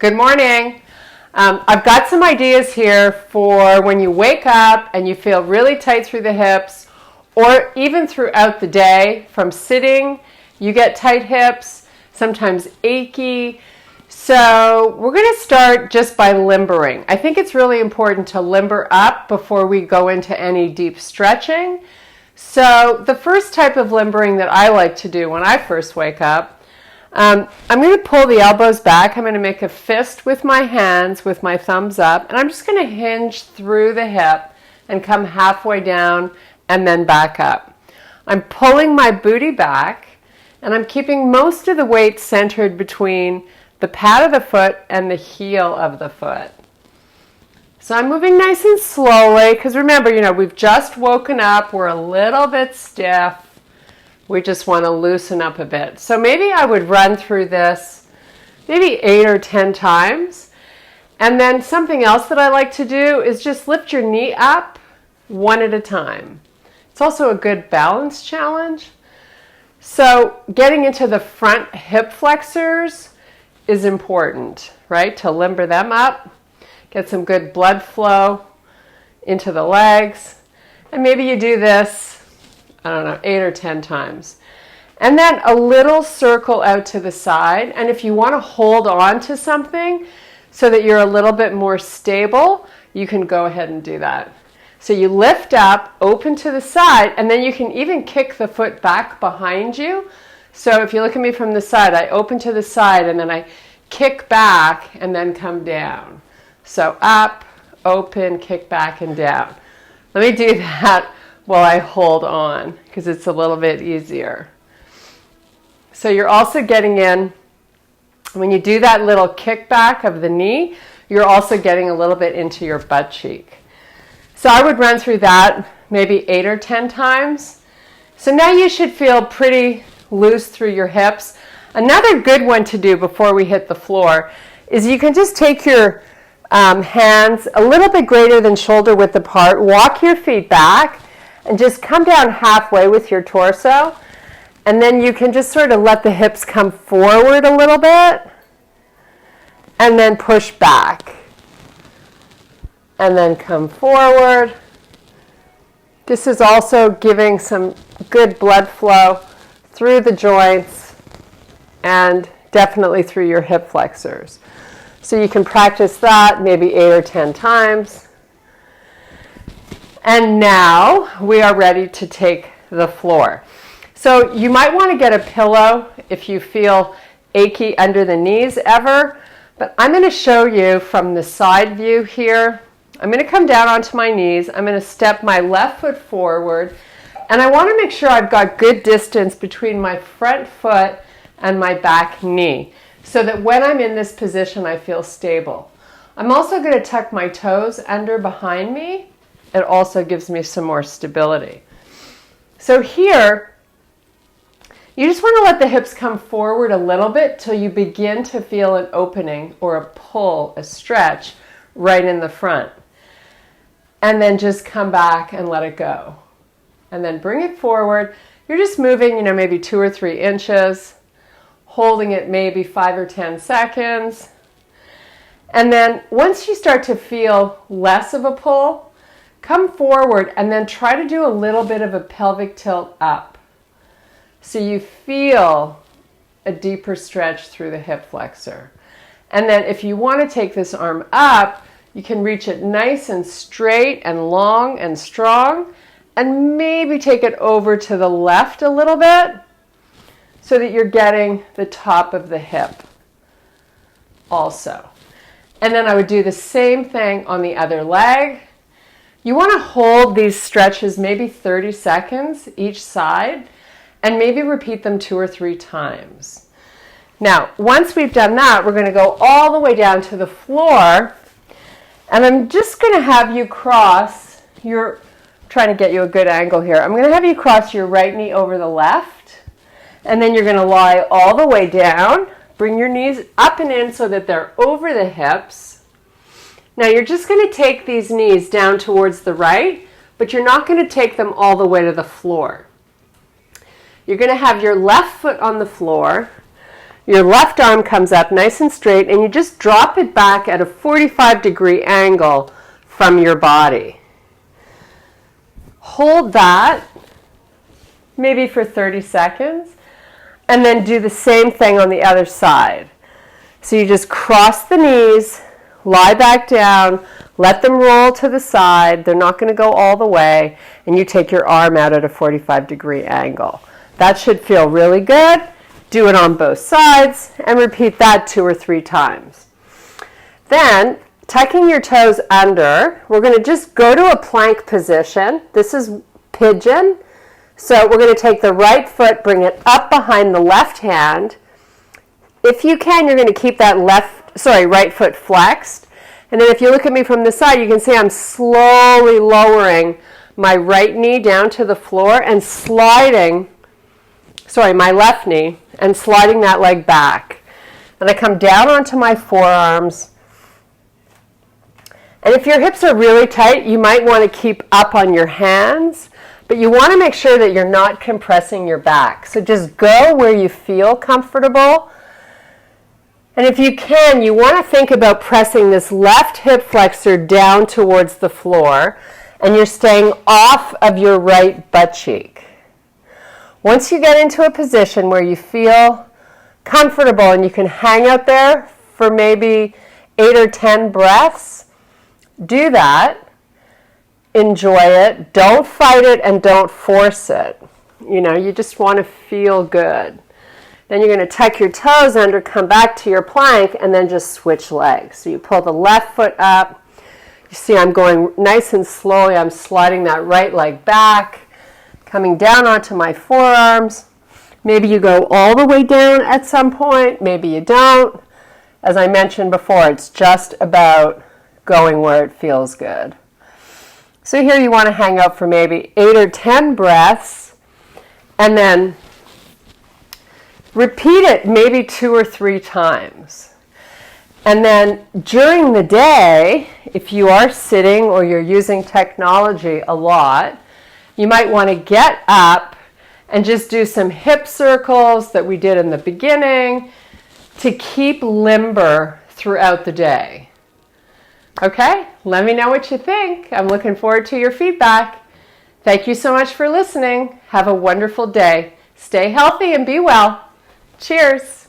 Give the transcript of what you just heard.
Good morning. I've got some ideas here for when you wake up and you feel really tight through the hips, or even throughout the day from sitting, you get tight hips, sometimes achy. So we're going to start just by limbering. I think it's really important to limber up before we go into any deep stretching. So the first type of limbering that I like to do when I first wake up, I'm going to pull the elbows back. I'm going to make a fist with my hands with my thumbs up, and I'm just going to hinge through the hip and come halfway down and then back up. I'm pulling my booty back, and I'm keeping most of the weight centered between the pad of the foot and the heel of the foot. So I'm moving nice and slowly because remember, we've just woken up. We're a little bit stiff. We just want to loosen up a bit. So maybe I would run through this maybe 8 or 10 times. And then something else that I like to do is just lift your knee up one at a time. It's also a good balance challenge. So getting into the front hip flexors is important, right? To limber them up, get some good blood flow into the legs. And maybe you do this 8 or 10 times. And then a little circle out to the side. And if you want to hold on to something so that you're a little bit more stable, you can go ahead and do that. So you lift up, open to the side, and then you can even kick the foot back behind you. So if you look at me from the side, I open to the side and then I kick back and then come down. So up, open, kick back and down. Let me do that while I hold on because it's a little bit easier. So you're also getting in, when you do that little kickback of the knee, you're also getting a little bit into your butt cheek. So I would run through that maybe 8 or 10 times. So now you should feel pretty loose through your hips. Another good one to do before we hit the floor is you can just take your hands a little bit greater than shoulder width apart, walk your feet back, and just come down halfway with your torso. And then you can just sort of let the hips come forward a little bit. And then push back. And then come forward. This is also giving some good blood flow through the joints and definitely through your hip flexors. So you can practice that maybe 8 or 10 times. And now we are ready to take the floor. So you might want to get a pillow if you feel achy under the knees ever, but I'm going to show you from the side view here. I'm going to come down onto my knees. I'm going to step my left foot forward, and I want to make sure I've got good distance between my front foot and my back knee so that when I'm in this position I feel stable. I'm also going to tuck my toes under behind me. It also gives me some more stability. So here, you just want to let the hips come forward a little bit till you begin to feel an opening or a pull, a stretch right in the front. And then just come back and let it go. And then bring it forward. You're just moving, maybe 2 or 3 inches, holding it maybe 5 or 10 seconds. And then once you start to feel less of a pull, come forward and then try to do a little bit of a pelvic tilt up. So you feel a deeper stretch through the hip flexor. And then if you want to take this arm up, you can reach it nice and straight and long and strong, and maybe take it over to the left a little bit so that you're getting the top of the hip also. And then I would do the same thing on the other leg. You want to hold these stretches maybe 30 seconds each side and maybe repeat them 2 or 3 times. Now, once we've done that, we're going to go all the way down to the floor, and I'm just going to have you cross trying to get you a good angle here. I'm going to have you cross your right knee over the left, and then you're going to lie all the way down. Bring your knees up and in so that they're over the hips. Now you're just going to take these knees down towards the right, but you're not going to take them all the way to the floor. You're going to have your left foot on the floor. Your left arm comes up nice and straight, and you just drop it back at a 45-degree angle from your body. Hold that, maybe for 30 seconds, and then do the same thing on the other side. So you just cross the knees, lie back down, let them roll to the side. They're not going to go all the way, and you take your arm out at a 45-degree angle. That should feel really good. Do it on both sides, and repeat that 2 or 3 times. Then, tucking your toes under, we're going to just go to a plank position. This is pigeon. So we're going to take the right foot, bring it up behind the left hand. If you can, you're going to keep that right foot flexed. And then if you look at me from the side, you can see I'm slowly lowering my right knee down to the floor and my left knee, and sliding that leg back. And I come down onto my forearms. And if your hips are really tight, you might want to keep up on your hands, but you want to make sure that you're not compressing your back. So just go where you feel comfortable. And if you can, you want to think about pressing this left hip flexor down towards the floor, and you're staying off of your right butt cheek. Once you get into a position where you feel comfortable and you can hang out there for maybe 8 or 10 breaths, do that. Enjoy it. Don't fight it and don't force it. You just want to feel good. Then you're going to tuck your toes under, come back to your plank, and then just switch legs. So you pull the left foot up. You see I'm going nice and slowly. I'm sliding that right leg back, coming down onto my forearms. Maybe you go all the way down at some point. Maybe you don't. As I mentioned before, it's just about going where it feels good. So here you want to hang out for maybe 8 or 10 breaths, and then repeat it maybe 2 or 3 times. And then during the day, if you are sitting or you're using technology a lot, you might want to get up and just do some hip circles that we did in the beginning to keep limber throughout the day. Okay, let me know what you think. I'm looking forward to your feedback. Thank you so much for listening. Have a wonderful day. Stay healthy and be well. Cheers.